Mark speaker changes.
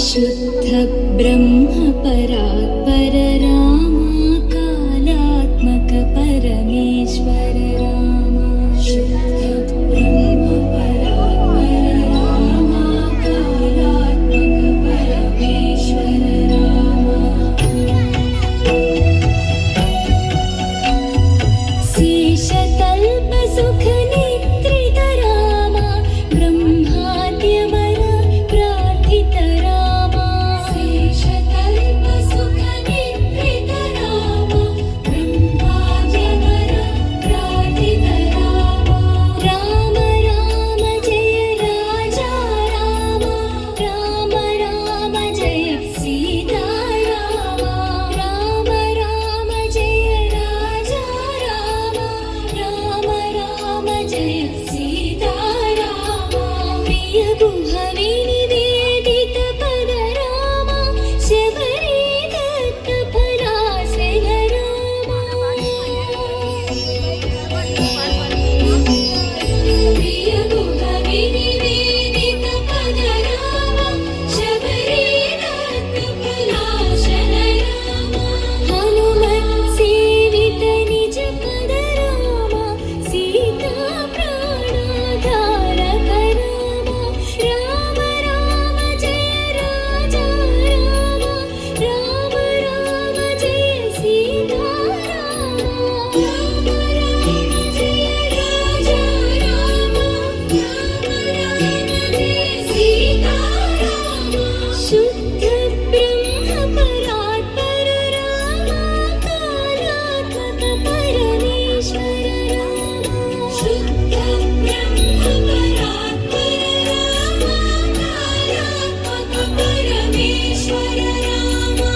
Speaker 1: शुद्ध ब्रह्म परात्पर रामा कालात्मक परमेश्वर रामा शुद्ध ब्रह्म परात्पर रामा कालात्मक परमेश्वर रामा शेषतल्प सुख निद्रित रामा ब्रह्माद्यमर प्रार्थित रामा शेषतल्प सुख निद्रित रामा ब्रह्माद्यमर प्रार्थित रामा राम राम जय राजा रामा राम राम जय सीता रामा राम राम जय राजा रामा राम राम जय सीता रामा प्रिय गुहवे निवेदित पद रामा शबरी दत्त फलासन रामा प्रिय गुहवे निवेदित पद रामा शबरी दत्त फलासन रामा हनुमत् सेवित निज पद रामा सीता प्राणाधारक रामा राम राम जय राजा रामा राम राम जय सीता रामा राम राम जय राजा रामा राम राम जय सीता रामा शुद्ध ब्रह्म परात्पर रामा कालात्मक परमेश्वर रामा शुद्ध ब्रह्म परात्पर रामा कालात्मक परमेश्वर रामा